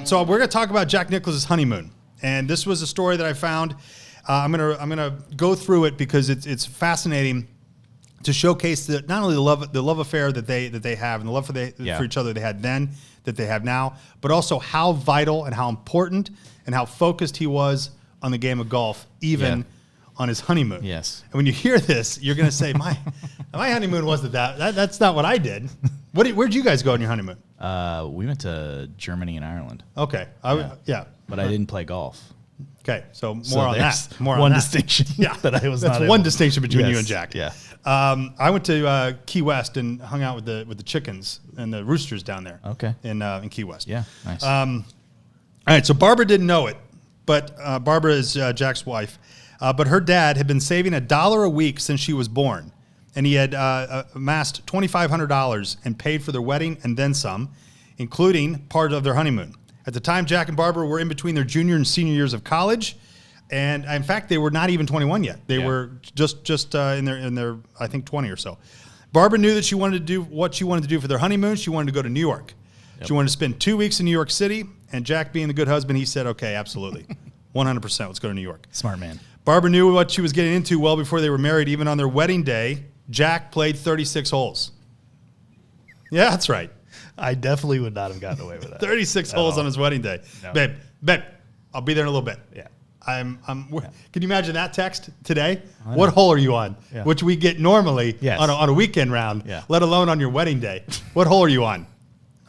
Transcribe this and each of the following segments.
So we're going to talk about Jack Nicklaus's honeymoon, and this was a story that I found. I'm gonna go through it because it's fascinating to showcase not only the love affair that they have and the love for each other they had then that they have now, but also how vital and how important and how focused he was on the game of golf, even on his honeymoon. Yes. And when you hear this, you're going to say, my honeymoon wasn't that's not what I did. Where'd you guys go on your honeymoon? We went to Germany and Ireland. Okay. But I didn't play golf. Okay. So more on that. One distinction. That I was That's not one distinction between you and Jack. Yeah. I went to Key West and hung out with the chickens and the roosters down there. Okay. In Key West. Yeah. Nice. All right. So Barbara didn't know it, but Barbara is Jack's wife. But her dad had been saving $1 a week since she was born, and he had amassed $2,500 and paid for their wedding and then some, including part of their honeymoon. At the time, Jack and Barbara were in between their junior and senior years of college, and in fact, they were not even 21 yet. They were just in their I think 20 or so. Barbara knew that she wanted to do what she wanted to do for their honeymoon. She wanted to go to New York. Yep. She wanted to spend 2 weeks in New York City, and Jack, being the good husband, he said, "Okay, absolutely, 100%. Let's go to New York." Smart man. Barbara knew what she was getting into well before they were married. Even on their wedding day, Jack played 36 holes. Yeah, that's right. I definitely would not have gotten away with that. 36 holes on his wedding day. No. Babe, I'll be there in a little bit. Yeah. Can you imagine that text today? What hole are you on? Yeah. Which we get normally on a weekend round, let alone on your wedding day. What hole are you on?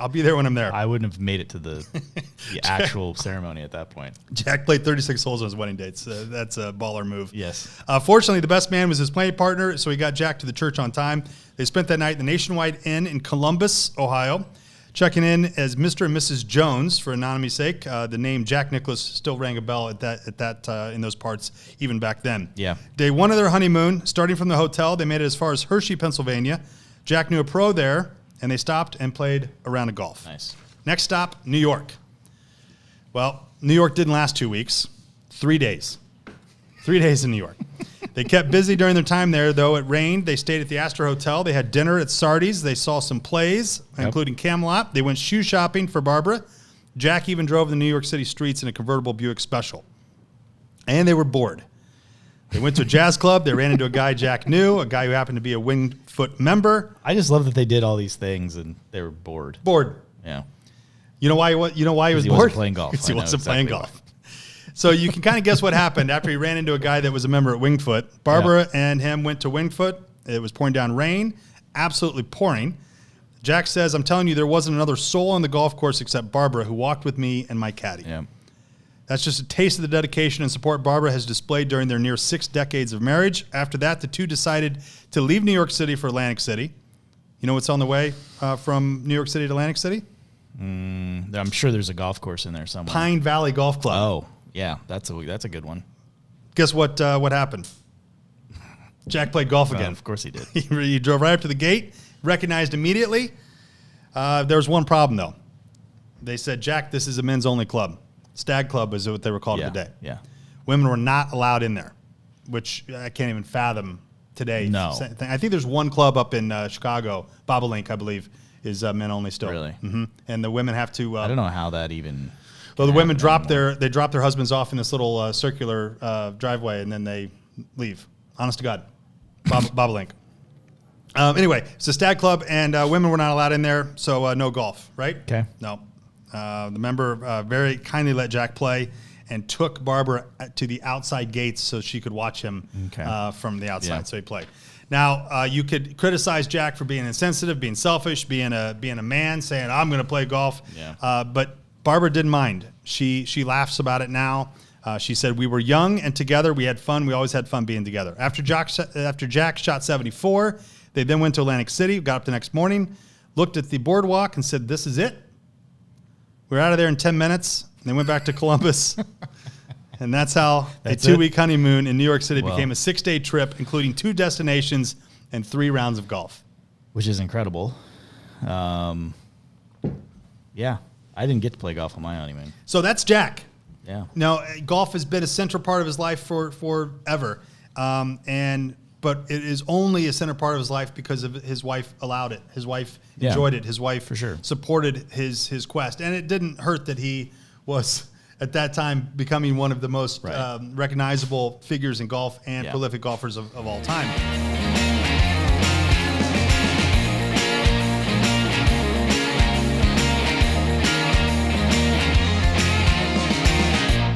I'll be there when I'm there. I wouldn't have made it to the actual ceremony at that point. Jack played 36 holes on his wedding day. That's a baller move. Yes. Fortunately, the best man was his playing partner, so he got Jack to the church on time. They spent that night at the Nationwide Inn in Columbus, Ohio, checking in as Mr. and Mrs. Jones for anonymous's sake. The name Jack Nicklaus still rang a bell at that in those parts even back then. Yeah. Day one of their honeymoon, starting from the hotel, they made it as far as Hershey, Pennsylvania. Jack knew a pro there, and they stopped and played a round of golf. Nice. Next stop, New York. Well, New York didn't last 2 weeks. 3 days. 3 days in New York. They kept busy during their time there, though. It rained. They stayed at the Astor Hotel. They had dinner at Sardi's. They saw some plays, including Camelot. They went shoe shopping for Barbara. Jack even drove the New York City streets in a convertible Buick Special. And they were bored. They went to a jazz club. They ran into a guy Jack knew, a guy who happened to be a Wingfoot member. I just love that they did all these things and they were bored. Bored. Yeah. You know why he was bored? Wasn't playing golf. Because he wasn't playing golf. So you can kind of guess what happened after he ran into a guy that was a member at Wingfoot. Barbara and him went to Wingfoot. It was pouring down rain, absolutely pouring. Jack says, "I'm telling you, there wasn't another soul on the golf course except Barbara, who walked with me and my caddy." Yeah. That's just a taste of the dedication and support Barbara has displayed during their near 6 decades of marriage. After that, the two decided to leave New York City for Atlantic City. You know what's on the way from New York City to Atlantic City? I'm sure there's a golf course in there somewhere. Pine Valley Golf Club. Oh, yeah, that's a good one. Guess what happened? Jack played golf again. Of course he did. He drove right up to the gate, recognized immediately. There was one problem, though. They said, "Jack, this is a men's-only club." Stag Club is what they were called today. Yeah. Women were not allowed in there, which I can't even fathom today. No. I think there's one club up in Chicago, Bobolink, I believe, is men only still. Really? Mm-hmm. And the women have to. I don't know how that even. Well, the women drop their husbands off in this little circular driveway, and then they leave. Honest to God, Bobolink. Anyway, it's a Stag Club, and women were not allowed in there, so no golf, right? Okay. No. The member very kindly let Jack play and took Barbara to the outside gates so she could watch him from the outside. Yeah. So he played. Now, you could criticize Jack for being insensitive, being selfish, being a man, saying, "I'm going to play golf." Yeah. But Barbara didn't mind. She laughs about it now. She said, "We were young and together. We had fun. We always had fun being together." After Jack shot 74, they then went to Atlantic City, got up the next morning, looked at the boardwalk and said, "This is it. We're out of there in 10 minutes." And they went back to Columbus. And that's how a 2-week honeymoon in New York City became a 6-day trip, including 2 destinations and 3 rounds of golf. Which is incredible. Yeah, I didn't get to play golf on my honeymoon. So that's Jack. Yeah. Now, golf has been a central part of his life for forever. And but it is only a center part of his life because of his wife allowed it. His wife enjoyed it. His wife for sure supported his quest, and it didn't hurt that he was at that time becoming one of the most recognizable figures in golf and prolific golfers of all time.